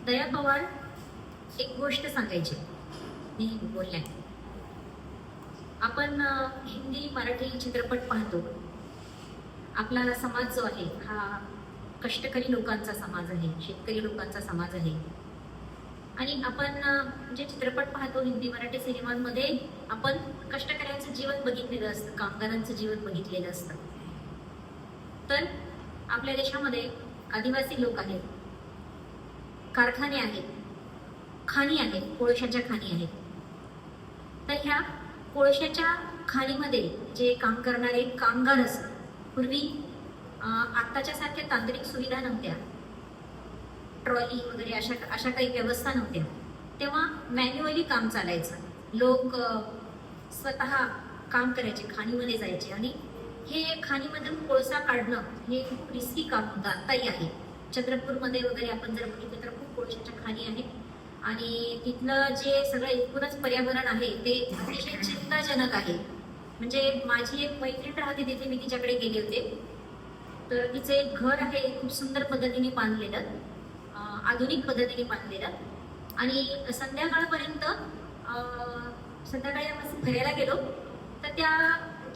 दया पवार एक गोष्ट सांगायची नेहमी बोलल्या. आपण हिंदी मराठी चित्रपट पाहतो. आपला समाज जो आहे हा कष्टकरी लोकांचा समाज आहे, शेतकरी लोकांचा समाज आहे. आणि आपण जे चित्रपट पाहतो हिंदी मराठी सिनेमांमध्ये आपण कष्टकऱ्यांचं जीवन बघितलेलं असतं, कामगारांचं जीवन बघितलेलं असतं. तर आपल्या देशामध्ये आदिवासी लोक आहेत, कारखाने आहेत, खाणी आहेत, कोळशाच्या खाणी आहेत. तर ह्या कोळशाच्या खाणीमध्ये जे काम करणारे कामगार असतात, पूर्वी आत्ताच्या सारख्या तांत्रिक सुविधा नव्हत्या, ट्रॉली वगैरे अशा अशा काही व्यवस्था नव्हत्या. तेव्हा मॅन्युअली काम चालायचं. लोक स्वतः काम करायचे, खाणीमध्ये जायचे. आणि हे खाणीमधून कोळसा काढणं हे खूप रिस्की काम होतं. आत्ताही आहे. चंद्रपूरमध्ये वगैरे आपण जर बघितलं तर खूप कोळशाच्या खाणी आहेत. आणि तिथलं जे सगळं एकूणच पर्यावरण आहे ते अतिशय चिंताजनक आहे. म्हणजे माझी एक मैत्रीण राहते तिथे, मी तिच्याकडे गेले होते. तर तिचं एक घर आहे खूप सुंदर पद्धतीने बांधलेलं, आधुनिक पद्धतीने बांधलेलं. आणि संध्याकाळपर्यंत संध्याकाळी आपण फिरायला गेलो तर त्या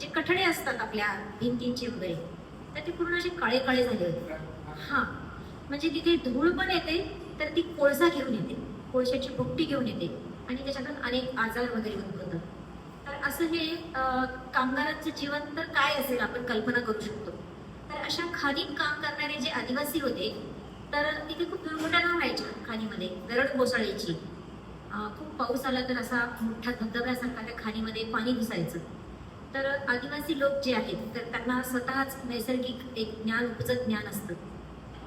जे कठडे असतात आपल्या भिंतींचे वगैरे, तर ते पूर्ण असे काळे काळे झाले होते. हा, म्हणजे तिथे धूळ पण येते तर ती कोळसा घेऊन येते, कोळशाची भुकटी घेऊन येते आणि त्याच्यातून अनेक आजार वगैरे उद्भवतात. तर असं हे कामगारांचं जीवन तर काय असेल आपण कल्पना करू शकतो. तर अशा खाणीत काम करणारे जे आदिवासी होते तर तिथे खूप दुर्घटना व्हायच्या. खाणीमध्ये दरड कोसळायची. खूप पाऊस आला तर असा मोठा धबधब्यासारखा त्या खाणीमध्ये पाणी घुसायचं. तर आदिवासी लोक जे आहेत तर त्यांना स्वतःच नैसर्गिक एक ज्ञान, उपजत ज्ञान असतं.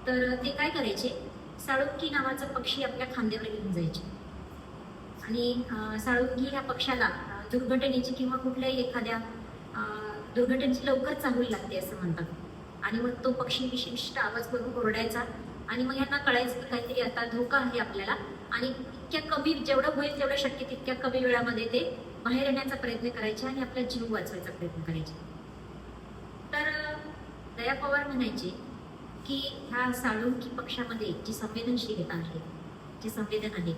तर ते काय करायचे, साळुंकी नावाचा पक्षी आपल्या खांद्यावर घेऊन जायचे. आणि साळुंकी ह्या पक्षाला दुर्घटनेची किंवा कुठल्याही एखाद्या दुर्घटनेची लवकर चाहूल लागते असं म्हणतात. आणि मग तो पक्षी विशिष्ट आवाज करून ओरडायचा. आणि मग ह्यांना कळायचं की काहीतरी आता धोका आहे आपल्याला. आणि इतक्या कमी, जेवढं होईल तेवढं शक्य तितक्या कमी वेळामध्ये ते बाहेर येण्याचा प्रयत्न करायचे आणि आपला जीव वाचवायचा प्रयत्न करायचे. तर दया पवार म्हणायचे की ह्या साळुंकी पक्षामध्ये जी संवेदनशीलता आहे, जे संवेदन आहे,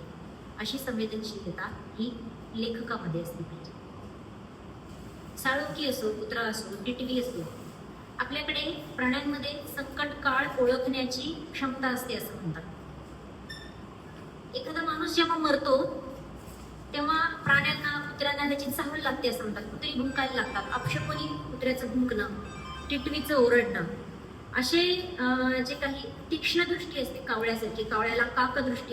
अशी संवेदनशीलता ही लेखकामध्ये असली पाहिजे. साळुंकी असो, कुत्रा असो, टिटवी असो, आपल्याकडे प्राण्यांमध्ये संकट काळ ओळखण्याची क्षमता असते असं म्हणतात. एखादा माणूस जेव्हा मरतो तेव्हा प्राण्यांना, कुत्र्यांना त्याची चाहूल लागते असं म्हणतात. कुत्री भुंकायला लागतात. अपशकुनी कुत्र्याचं भुंकणं, टिटवीचं ओरडणं, असे जे काही तीक्ष्ण दृष्टी असते कावळ्यासारखी, कावळ्याला काकदृष्टी